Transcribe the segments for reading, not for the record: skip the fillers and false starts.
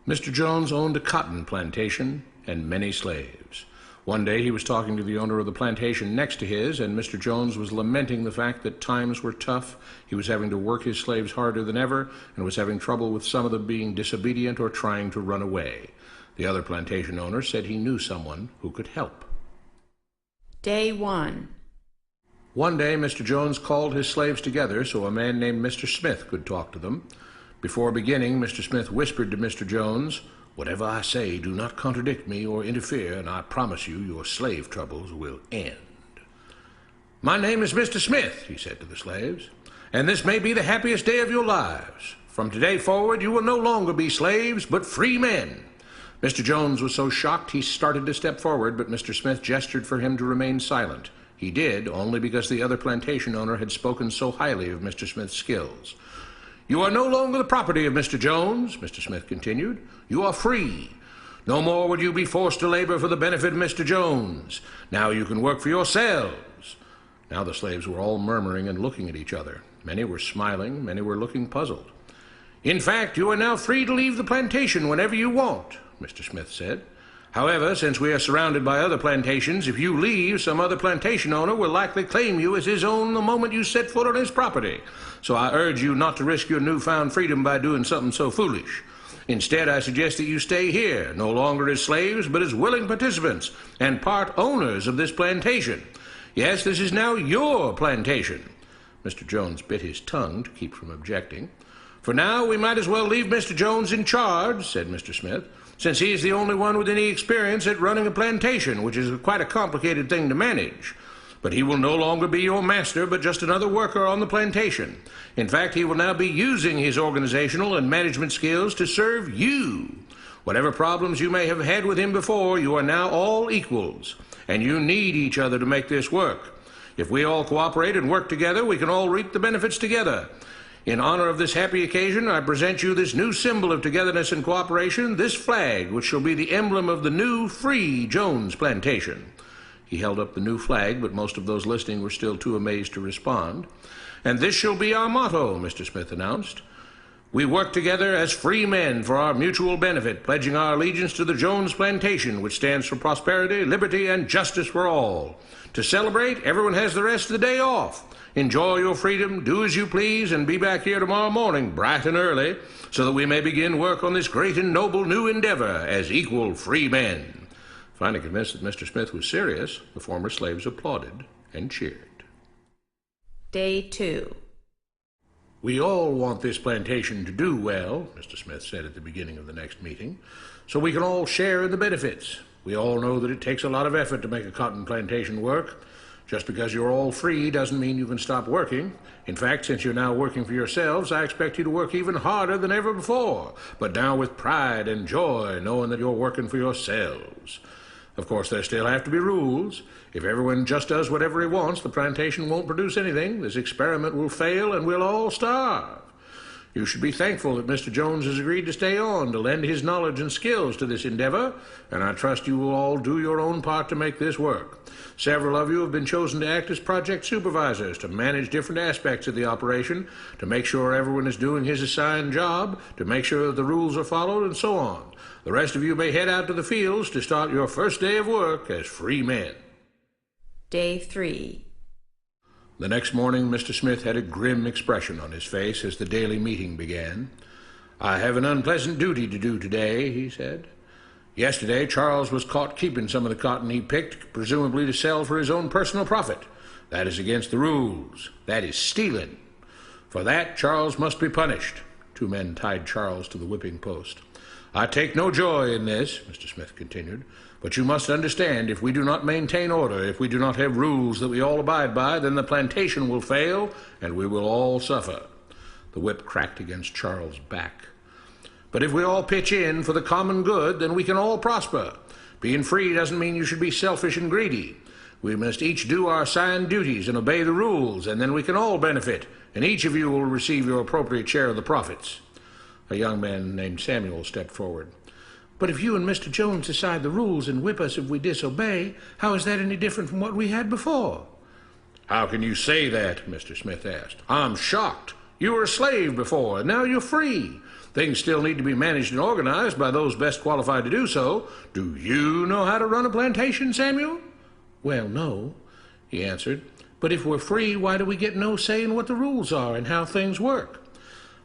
Mr. Jones owned a cotton plantation and many slaves. One day he was talking to the owner of the plantation next to his, and Mr. Jones was lamenting the fact that times were tough. He was having to work his slaves harder than ever, and was having trouble with some of them being disobedient or trying to run away. The other plantation owner said he knew someone who could help. Day 1. One day Mr. Jones called his slaves together so a man named Mr. Smith could talk to them. Before beginning, Mr. Smith whispered to Mr. Jones, "Whatever I say, do not contradict me or interfere, and I promise you your slave troubles will end." "My name is Mr. Smith," he said to the slaves, "and this may be the happiest day of your lives. From today forward, you will no longer be slaves, but free men." Mr. Jones was so shocked he started to step forward, but Mr. Smith gestured for him to remain silent. He did, only because the other plantation owner had spoken so highly of Mr. Smith's skills. "You are no longer the property of Mr. Jones," Mr. Smith continued. "You are free. No more would you be forced to labor for the benefit of Mr. Jones. Now you can work for yourselves." Now the slaves were all murmuring and looking at each other. Many were smiling, many were looking puzzled. "In fact, you are now free to leave the plantation whenever you want," Mr. Smith said. "However, since we are surrounded by other plantations, if you leave, some other plantation owner will likely claim you as his own the moment you set foot on his property. So I urge you not to risk your newfound freedom by doing something so foolish. Instead, I suggest that you stay here, no longer as slaves, but as willing participants and part owners of this plantation. Yes, this is now your plantation." Mr. Jones bit his tongue to keep from objecting. "For now, we might as well leave Mr. Jones in charge," said Mr. Smith, "since he is the only one with any experience at running a plantation, which is quite a complicated thing to manage. But he will no longer be your master, but just another worker on the plantation. In fact, he will now be using his organizational and management skills to serve you. Whatever problems you may have had with him before, you are now all equals, and you need each other to make this work. If we all cooperate and work together, we can all reap the benefits together. In honor of this happy occasion, I present you this new symbol of togetherness and cooperation, this flag, which shall be the emblem of the new, free Jones Plantation." He held up the new flag, but most of those listening were still too amazed to respond. "And this shall be our motto," Mr. Smith announced. "We work together as free men for our mutual benefit, pledging our allegiance to the Jones Plantation, which stands for prosperity, liberty, and justice for all. To celebrate, everyone has the rest of the day off. Enjoy your freedom, do as you please, and be back here tomorrow morning, bright and early, so that we may begin work on this great and noble new endeavor as equal free men." Finally convinced that Mr. Smith was serious, the former slaves applauded and cheered. Day 2. "We all want this plantation to do well," Mr. Smith said at the beginning of the next meeting, "so we can all share in the benefits. We all know that it takes a lot of effort to make a cotton plantation work. Just because you're all free doesn't mean you can stop working. In fact, since you're now working for yourselves, I expect you to work even harder than ever before, but now with pride and joy, knowing that you're working for yourselves. Of course, there still have to be rules. If everyone just does whatever he wants, the plantation won't produce anything. This experiment will fail, and we'll all starve. You should be thankful that Mr. Jones has agreed to stay on to lend his knowledge and skills to this endeavor, and I trust you will all do your own part to make this work. Several of you have been chosen to act as project supervisors to manage different aspects of the operation, to make sure everyone is doing his assigned job, to make sure that the rules are followed, and so on. The rest of you may head out to the fields to start your first day of work as free men." Day 3. The next morning, Mr. Smith had a grim expression on his face as the daily meeting began. "I have an unpleasant duty to do today," he said. "Yesterday, Charles was caught keeping some of the cotton he picked, presumably to sell for his own personal profit. That is against the rules. That is stealing. For that, Charles must be punished." 2 men tied Charles to the whipping post. "I take no joy in this," Mr. Smith continued, "but you must understand, if we do not maintain order, if we do not have rules that we all abide by, then the plantation will fail, and we will all suffer." The whip cracked against Charles' back. "But if we all pitch in for the common good, then we can all prosper. Being free doesn't mean you should be selfish and greedy. We must each do our assigned duties and obey the rules, and then we can all benefit, and each of you will receive your appropriate share of the profits." A young man named Samuel stepped forward. "But if you and Mr. Jones decide the rules and whip us if we disobey, how is that any different from what we had before?" "How can you say that?" Mr. Smith asked. "I'm shocked. You were a slave before, and now you're free. Things still need to be managed and organized by those best qualified to do so. Do you know how to run a plantation, Samuel?" "Well, no," he answered. "But if we're free, why do we get no say in what the rules are and how things work?"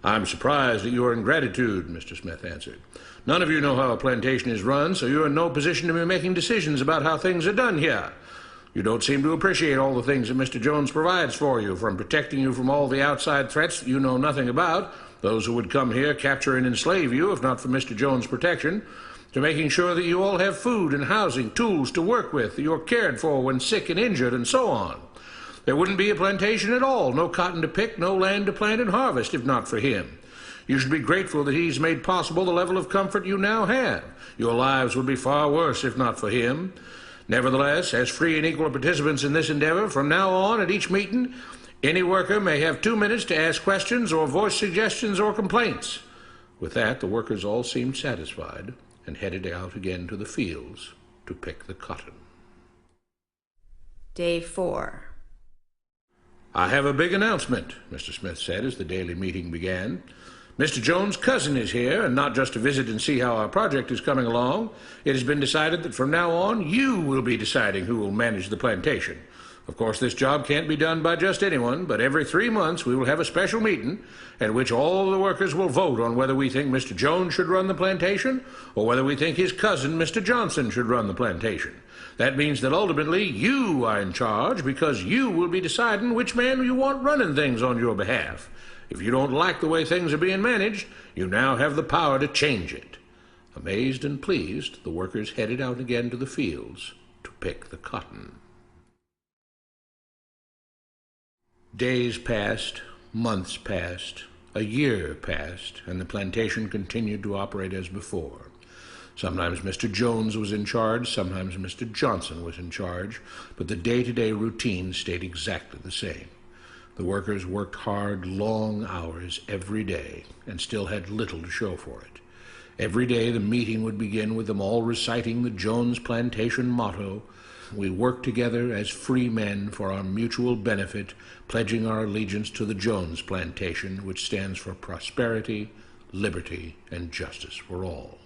"I'm surprised at your ingratitude," Mr. Smith answered. "None of you know how a plantation is run, so you're in no position to be making decisions about how things are done here. You don't seem to appreciate all the things that Mr. Jones provides for you, from protecting you from all the outside threats that you know nothing about, those who would come here, capture and enslave you if not for Mr. Jones' protection, to making sure that you all have food and housing, tools to work with, that you're cared for when sick and injured, and so on. There wouldn't be a plantation at all, no cotton to pick, no land to plant and harvest, if not for him. You should be grateful that he's made possible the level of comfort you now have. Your lives would be far worse if not for him. Nevertheless, as free and equal participants in this endeavor, from now on at each meeting, any worker may have 2 minutes to ask questions or voice suggestions or complaints." With that, the workers all seemed satisfied and headed out again to the fields to pick the cotton. Day 4. "I have a big announcement," Mr. Smith said as the daily meeting began. "Mr. Jones' cousin is here, and not just to visit and see how our project is coming along. It has been decided that from now on you will be deciding who will manage the plantation. Of course, this job can't be done by just anyone, but every 3 months we will have a special meeting at which all the workers will vote on whether we think Mr. Jones should run the plantation or whether we think his cousin, Mr. Johnson, should run the plantation. That means that ultimately you are in charge, because you will be deciding which man you want running things on your behalf. If you don't like the way things are being managed, you now have the power to change it." Amazed and pleased, the workers headed out again to the fields to pick the cotton. Days passed, months passed, a year passed, and the plantation continued to operate as before. Sometimes Mr. Jones was in charge, sometimes Mr. Johnson was in charge, but the day-to-day routine stayed exactly the same. The workers worked hard, long hours every day, and still had little to show for it. Every day the meeting would begin with them all reciting the Jones Plantation motto, "We work together as free men for our mutual benefit, pledging our allegiance to the Jones Plantation, which stands for prosperity, liberty, and justice for all."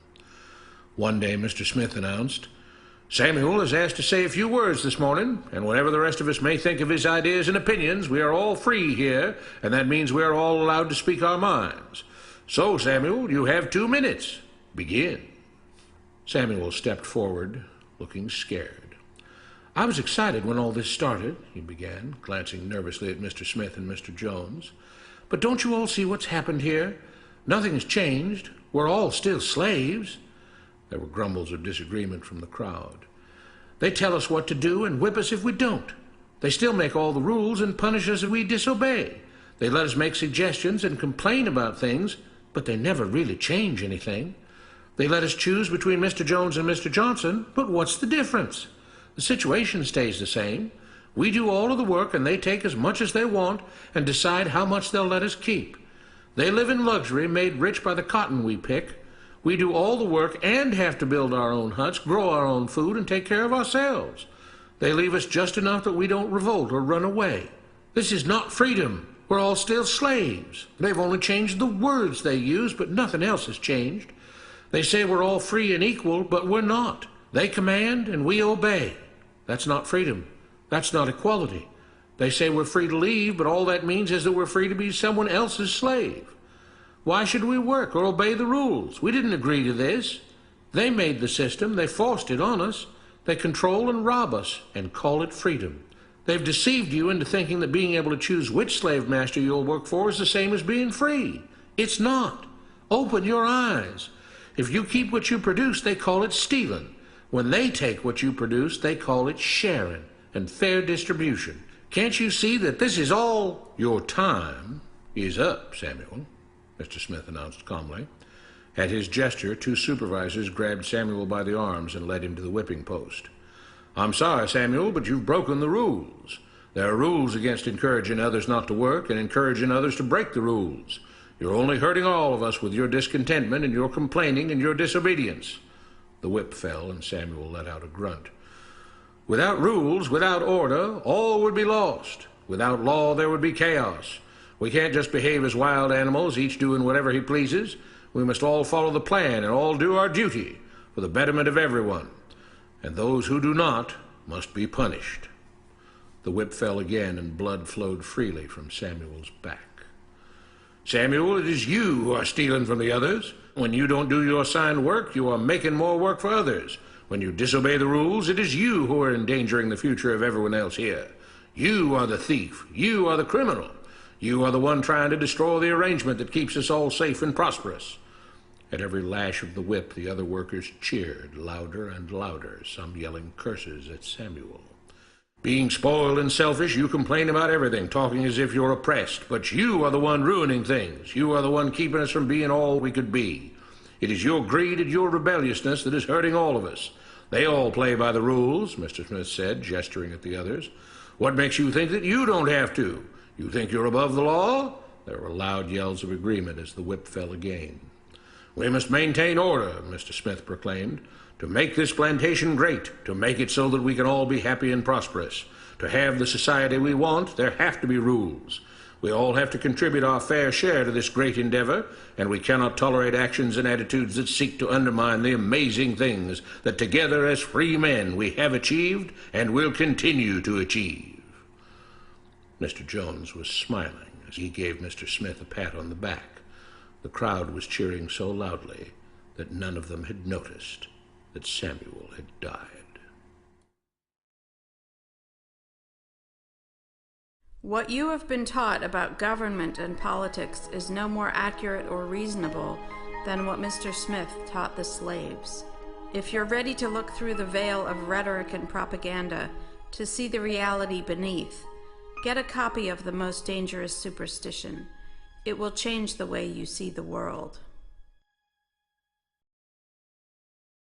One day Mr. Smith announced, "Samuel has asked to say a few words this morning, and whatever the rest of us may think of his ideas and opinions, we are all free here, and that means we are all allowed to speak our minds. So, Samuel, you have 2 minutes. Begin." Samuel stepped forward, looking scared. "I was excited when all this started," he began, glancing nervously at Mr. Smith and Mr. Jones. "But don't you all see what's happened here? Nothing has changed. We're all still slaves." There were grumbles of disagreement from the crowd. "They tell us what to do and whip us if we don't. They still make all the rules and punish us if we disobey. They let us make suggestions and complain about things, but they never really change anything. They let us choose between Mr. Jones and Mr. Johnson, but what's the difference? The situation stays the same. We do all of the work and they take as much as they want and decide how much they'll let us keep. They live in luxury, made rich by the cotton we pick. We do all the work and have to build our own huts, grow our own food, and take care of ourselves. They leave us just enough that we don't revolt or run away. This is not freedom. We're all still slaves. They've only changed the words they use, but nothing else has changed. They say we're all free and equal, but we're not. They command and we obey. That's not freedom. That's not equality. They say we're free to leave, but all that means is that we're free to be someone else's slave. Why should we work or obey the rules? We didn't agree to this. They made the system. They forced it on us. They control and rob us and call it freedom. They've deceived you into thinking that being able to choose which slave master you'll work for is the same as being free. It's not. Open your eyes. If you keep what you produce, they call it stealing. When they take what you produce, they call it sharing and fair distribution. Can't you see that this is all? Your time is up, Samuel, Mr. Smith announced calmly. At his gesture, 2 supervisors grabbed Samuel by the arms and led him to the whipping post. "I'm sorry, Samuel, but you've broken the rules. There are rules against encouraging others not to work and encouraging others to break the rules. You're only hurting all of us with your discontentment and your complaining and your disobedience." The whip fell and Samuel let out a grunt. "Without rules, without order, all would be lost. Without law, there would be chaos. We can't just behave as wild animals, each doing whatever he pleases. We must all follow the plan and all do our duty for the betterment of everyone, and those who do not must be punished. The whip fell again, and blood flowed freely from Samuel's back. Samuel, it is you who are stealing from the others. When you don't do your assigned work, you are making more work for others. When you disobey the rules, it is you who are endangering the future of everyone else here. You are the thief. You are the criminal. You are the one trying to destroy the arrangement that keeps us all safe and prosperous. At every lash of the whip, the other workers cheered louder and louder, some yelling curses at Samuel. Being spoiled and selfish, you complain about everything, talking as if you're oppressed. But you are the one ruining things. You are the one keeping us from being all we could be. It is your greed and your rebelliousness that is hurting all of us. They all play by the rules, Mr. Smith said, gesturing at the others. What makes you think that you don't have to? You think you're above the law? There were loud yells of agreement as the whip fell again. We must maintain order, Mr. Smith proclaimed, to make this plantation great, to make it so that we can all be happy and prosperous. To have the society we want, there have to be rules. We all have to contribute our fair share to this great endeavor, and we cannot tolerate actions and attitudes that seek to undermine the amazing things that together as free men we have achieved and will continue to achieve. Mr. Jones was smiling as he gave Mr. Smith a pat on the back. The crowd was cheering so loudly that none of them had noticed that Samuel had died. What you have been taught about government and politics is no more accurate or reasonable than what Mr. Smith taught the slaves. If you're ready to look through the veil of rhetoric and propaganda to see the reality beneath, get a copy of The Most Dangerous Superstition. It will change the way you see the world.